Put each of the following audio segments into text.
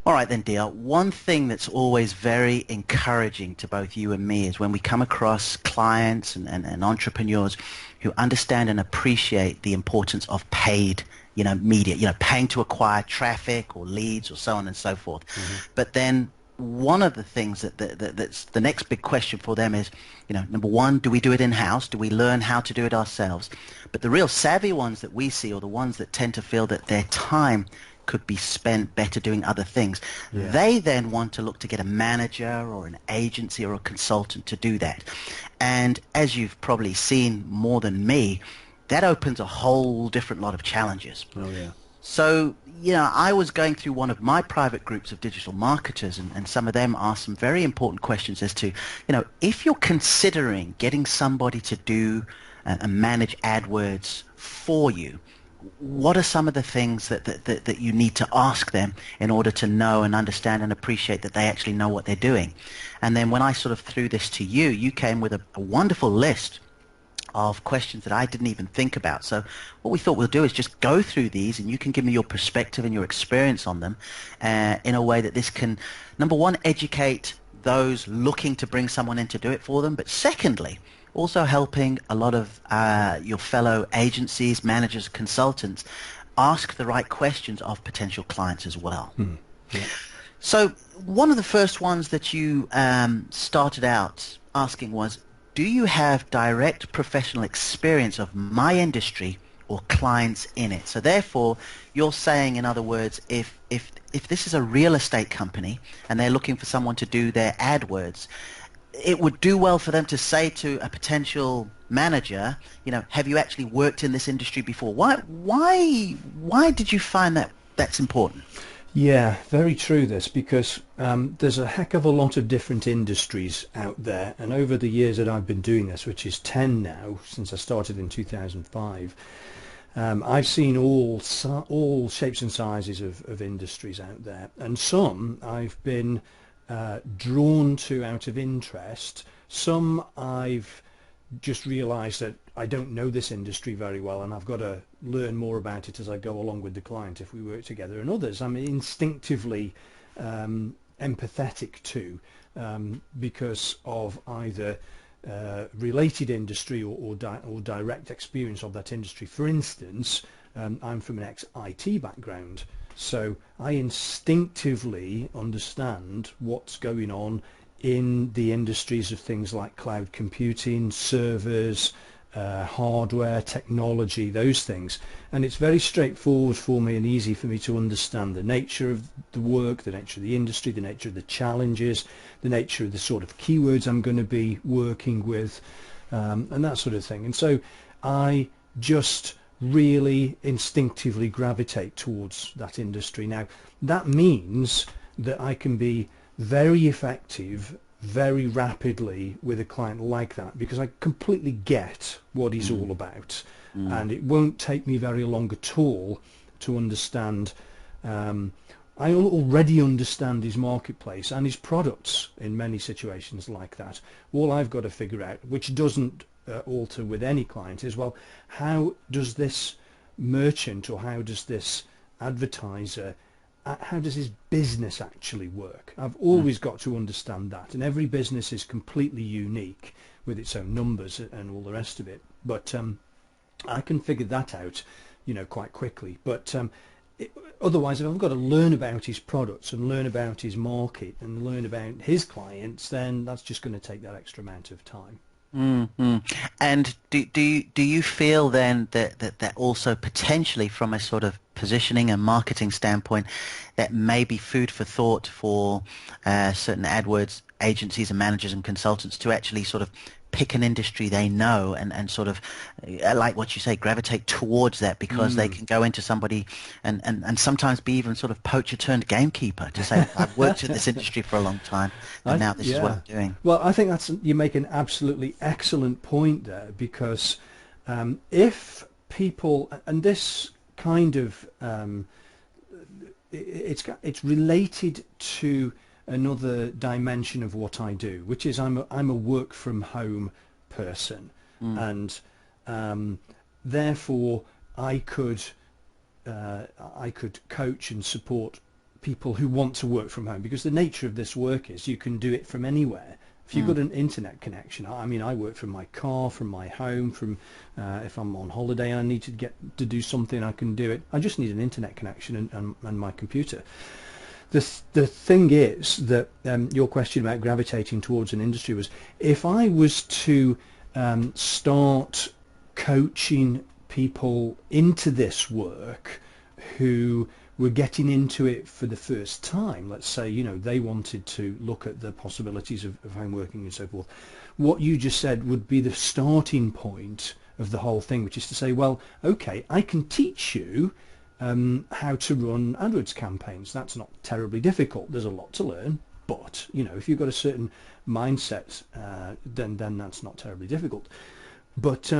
All right then, dear. One thing that's always very encouraging to both you and me is when we come across clients and entrepreneurs who understand and appreciate the importance of paid, media, paying to acquire traffic or leads or so on and so forth. Hmm. But then one of the things that's the next big question for them is, number one, do we do it in-house? Do we learn how to do it ourselves? But the real savvy ones that we see, or the ones that tend to feel that their time could be spent better doing other things, Yeah. they then want to look to get a manager or an agency or a consultant to do that. And as you've probably seen more than me, that opens a whole different lot of challenges. Oh yeah. So, I was going through one of my private groups of digital marketers, and some of them asked some very important questions as to, if you're considering getting somebody to do and manage AdWords for you, what are some of the things that you need to ask them in order to know and understand and appreciate that they actually know what they're doing? And then when I sort of threw this to you, you came with a wonderful list of questions that I didn't even think about. So what we thought we'll do is just go through these, and you can give me your perspective and your experience on them in a way that this can, number one, educate those looking to bring someone in to do it for them, but secondly, also helping a lot of your fellow agencies, managers, consultants ask the right questions of potential clients as well. Hmm. Yeah. So one of the first ones that you started out asking was, do you have direct professional experience of my industry or clients in it? So therefore, you're saying, in other words, if this is a real estate company and they're looking for someone to do their AdWords, it would do well for them to say to a potential manager, have you actually worked in this industry before? Why did you find that that's important? Yeah, very true this, because there's a heck of a lot of different industries out there, and over the years that I've been doing this, which is 10 now, since I started in 2005, I've seen all shapes and sizes of industries out there, and some I've been drawn to out of interest. Some I've just realised that I don't know this industry very well, and I've got to learn more about it as I go along with the client if we work together. And others I'm instinctively empathetic to, because of either related industry or direct experience of that industry. For instance, I'm from an ex-IT background, so I instinctively understand what's going on in the industries of things like cloud computing, servers, hardware, technology, those things. And it's very straightforward for me and easy for me to understand the nature of the work, the nature of the industry, the nature of the challenges, the nature of the sort of keywords I'm going to be working with, and that sort of thing. And so I just really instinctively gravitate towards that industry. Now, that means that I can be very effective very rapidly with a client like that, because I completely get what he's all about, and it won't take me very long at all to understand. I already understand his marketplace and his products in many situations like that. All I've got to figure out, which doesn't alter with any client, is, well, how does this merchant, or how does this advertiser, how does his business actually work? I've always got to understand that, and every business is completely unique with its own numbers and all the rest of it. But I can figure that out, quite quickly. But otherwise, if I've got to learn about his products and learn about his market and learn about his clients, then that's just going to take that extra amount of time. Mm-hmm. And do you feel then that also potentially from a sort of positioning and marketing standpoint, that may be food for thought for certain AdWords agencies and managers and consultants to actually sort of pick an industry they know and sort of, like what you say, gravitate towards that, because they Mm. can go into somebody and sometimes be even sort of poacher turned gamekeeper to say, I've worked in this industry for a long time and now this is what Yeah. I'm doing. Well, I think you make an absolutely excellent point there, because if people, and this kind of it's related to another dimension of what I do, which is I'm a work from home person, Mm, and therefore I could I could coach and support people who want to work from home, because the nature of this work is you can do it from anywhere. If you've got an internet connection, I mean, I work from my car, from my home, from if I'm on holiday and I need to get to do something, I can do it. I just need an internet connection and my computer. The thing is that your question about gravitating towards an industry was, if I was to start coaching people into this work who were getting into it for the first time, let's say, you know, they wanted to look at the possibilities of home working and so forth, what you just said would be the starting point of the whole thing, which is to say, well, okay, I can teach you how to run AdWords campaigns. That's not terribly difficult. There's a lot to learn, but, you know, if you've got a certain mindset, then that's not terribly difficult. But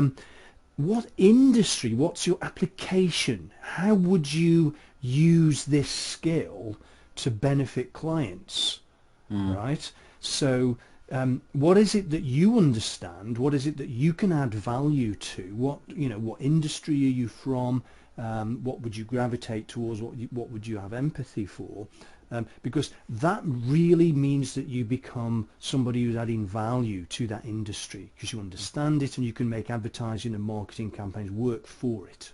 what industry, what's your application? How would you use this skill to benefit clients, right? So what is it that you understand? What is it that you can add value to? What industry are you from? What would you gravitate towards? What would you have empathy for? Because that really means that you become somebody who's adding value to that industry, because you understand it and you can make advertising and marketing campaigns work for it.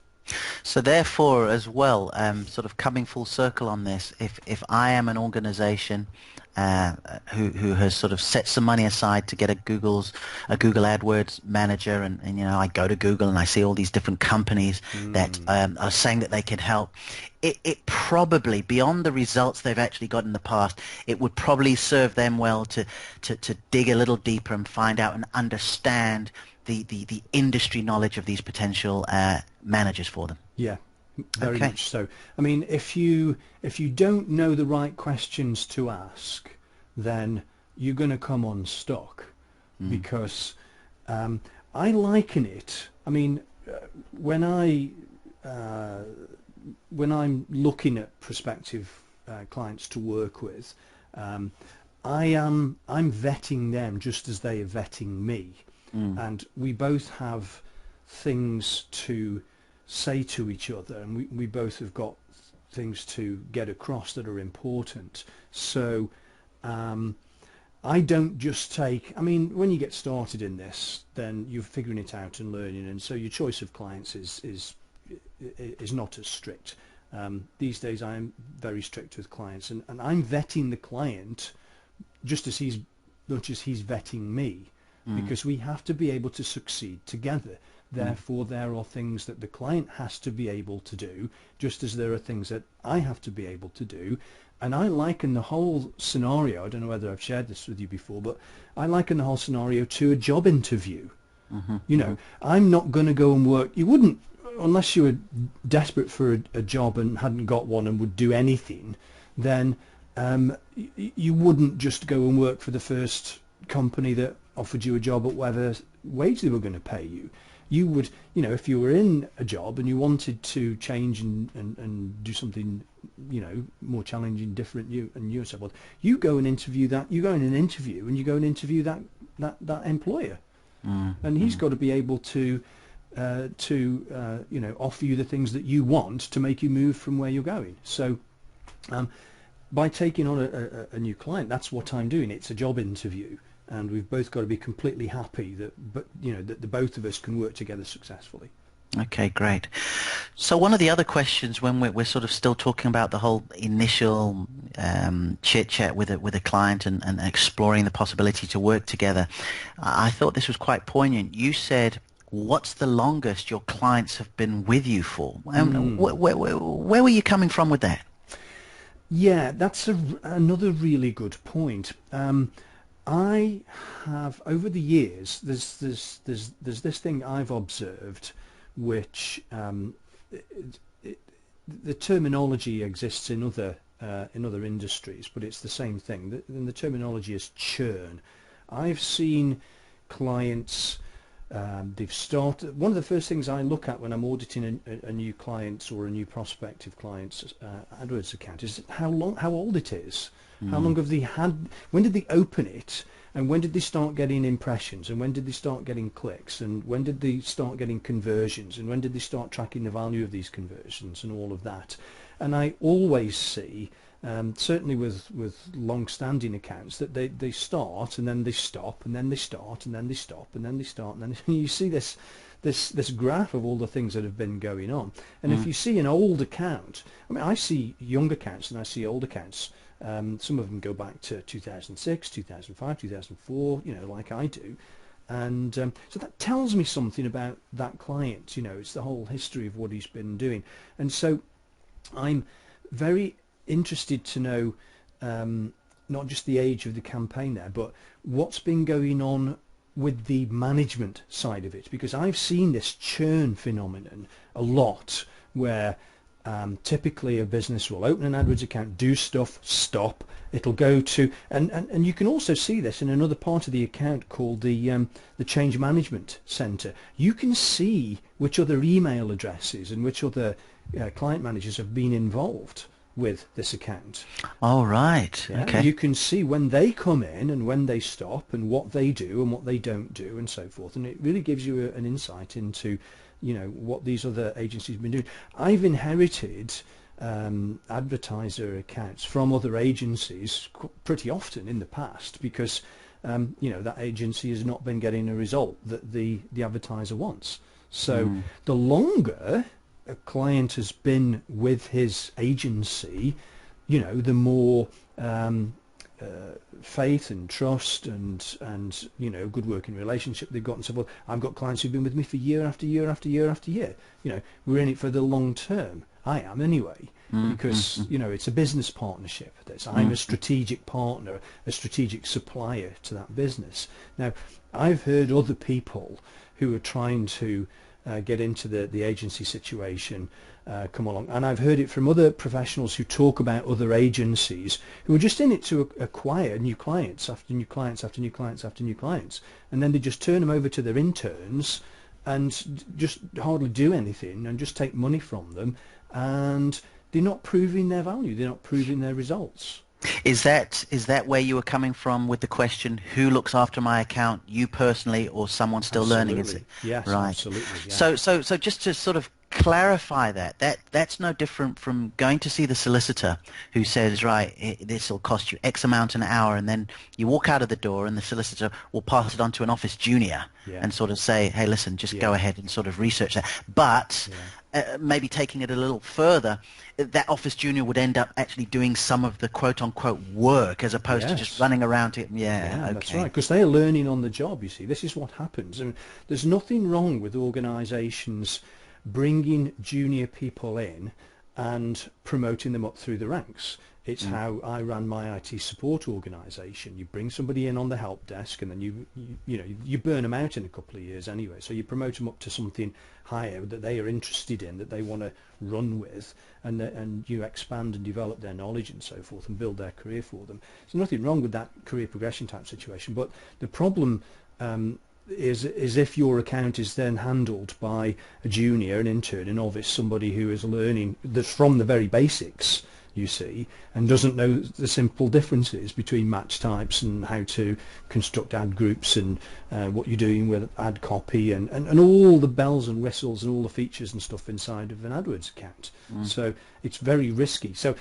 So therefore, as well, sort of coming full circle on this, if I am an organization who has sort of set some money aside to get a Google AdWords manager, and you know, I go to Google and I see all these different companies that are saying that they can help, it probably, beyond the results they've actually got in the past, it would probably serve them well to dig a little deeper and find out and understand the industry knowledge of these potential managers for them. Yeah, very much so. I mean, if you don't know the right questions to ask, then you're going to come unstuck, because I liken it. I mean, when I'm looking at prospective clients to work with, I'm vetting them just as they are vetting me. And we both have things to say to each other, and we both have got things to get across that are important. So I don't just take, I mean, when you get started in this, then you're figuring it out and learning, and so your choice of clients is not as strict. These days I am very strict with clients, and I'm vetting the client just as much as he's vetting me. Because we have to be able to succeed together. Therefore, there are things that the client has to be able to do, just as there are things that I have to be able to do. And I liken the whole scenario, I don't know whether I've shared this with you before, but I liken the whole scenario to a job interview. You know, I'm not going to go and work. You wouldn't, unless you were desperate for a job and hadn't got one and would do anything, then you wouldn't just go and work for the first company that offered you a job at whatever wage they were going to pay you. You would, you know, if you were in a job and you wanted to change and do something, you know, more challenging, different, you so forth, you go and interview that. You go in an interview and you go and interview that employer, and he's got to be able to you know, offer you the things that you want to make you move from where you're going. So by taking on a new client, that's what I'm doing. It's a job interview. And we've both got to be completely happy that the both of us can work together successfully. Okay, great. So one of the other questions, when we're sort of still talking about the whole initial chit chat with a client and exploring the possibility to work together, I thought this was quite poignant. You said, "What's the longest your clients have been with you for?" Where were you coming from with that? Yeah, that's another really good point. I have, over the years, there's this thing I've observed, which the terminology exists in other industries, but it's the same thing. The terminology is churn. I've seen clients, they've started. One of the first things I look at when I'm auditing a new client or a new prospective client's AdWords account is how old it is. How long have they had? When did they open it? And when did they start getting impressions? And when did they start getting clicks? And when did they start getting conversions? And when did they start tracking the value of these conversions and all of that? And I always see certainly with long-standing accounts, that they start and then they stop and then they start and then they stop and then they start and then you see this graph of all the things that have been going on. And if you see an old account, I mean, I see young accounts and I see old accounts. Some of them go back to 2006, 2005, 2004, like I do. And so that tells me something about that client. It's the whole history of what he's been doing. And so I'm very interested to know not just the age of the campaign there, but what's been going on with the management side of it, because I've seen this churn phenomenon a lot where typically a business will open an AdWords account, do stuff, stop, it'll go to, and you can also see this in another part of the account called the change management center. You can see which other email addresses and which other client managers have been involved with this account. All right. Yeah? Okay. You can see when they come in and when they stop and what they do and what they don't do and so forth, and it really gives you an insight into what these other agencies have been doing. I've inherited advertiser accounts from other agencies pretty often in the past because that agency has not been getting a result that the advertiser wants. So the longer a client has been with his agency, the more faith and trust and good working relationship they've got and so forth. I've got clients who've been with me for year after year after year after year. We're in it for the long term. I am anyway, because it's a business partnership. I'm a strategic partner, a strategic supplier to that business. Now, I've heard other people who are trying to get into the agency situation come along, and I've heard it from other professionals who talk about other agencies who are just in it to acquire new clients after new clients after new clients after new clients, and then they just turn them over to their interns and just hardly do anything and just take money from them, and they're not proving their value, they're not proving their results. Is that where you were coming from with the question, who looks after my account, you personally or someone still learning? Is it? Yes, right. Absolutely. Yeah. So just to sort of clarify that's no different from going to see the solicitor who says, right, this will cost you X amount an hour, and then you walk out of the door and the solicitor will pass it on to an office junior and sort of say, hey, listen, just go ahead and sort of research that. But maybe taking it a little further, that office junior would end up actually doing some of the quote-unquote work as opposed to just running around it. Okay. That's right, because they are learning on the job, you see. This is what happens. I mean, there's nothing wrong with organisations bringing junior people in and promoting them up through the ranks. It's how I ran my IT support organisation. You bring somebody in on the help desk, and then you burn them out in a couple of years anyway. So you promote them up to something higher that they are interested in, that they want to run with, and you expand and develop their knowledge and so forth, and build their career for them. There's nothing wrong with that career progression type situation. But the problem is if your account is then handled by a junior, an intern, a novice, somebody who is learning that's from the very basics, you see, and doesn't know the simple differences between match types and how to construct ad groups and what you're doing with ad copy and all the bells and whistles and all the features and stuff inside of an AdWords account. So it's very risky. So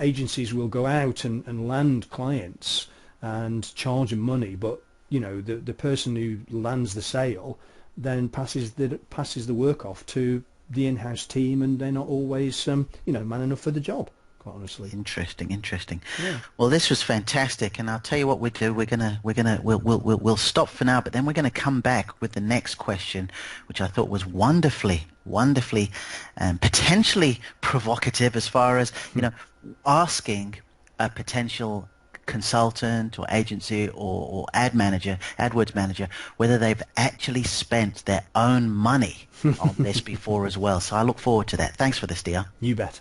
agencies will go out and land clients and charge them money, but the person who lands the sale then passes the work off to the in-house team, and they're not always man enough for the job, quite honestly. Interesting. Yeah. Well, this was fantastic, and I'll tell you what we'll do. We'll stop for now, but then we're gonna come back with the next question, which I thought was wonderfully potentially provocative, as far as asking a potential consultant or agency or AdWords manager, whether they've actually spent their own money on this before as well. So I look forward to that. Thanks for this, dear. You bet.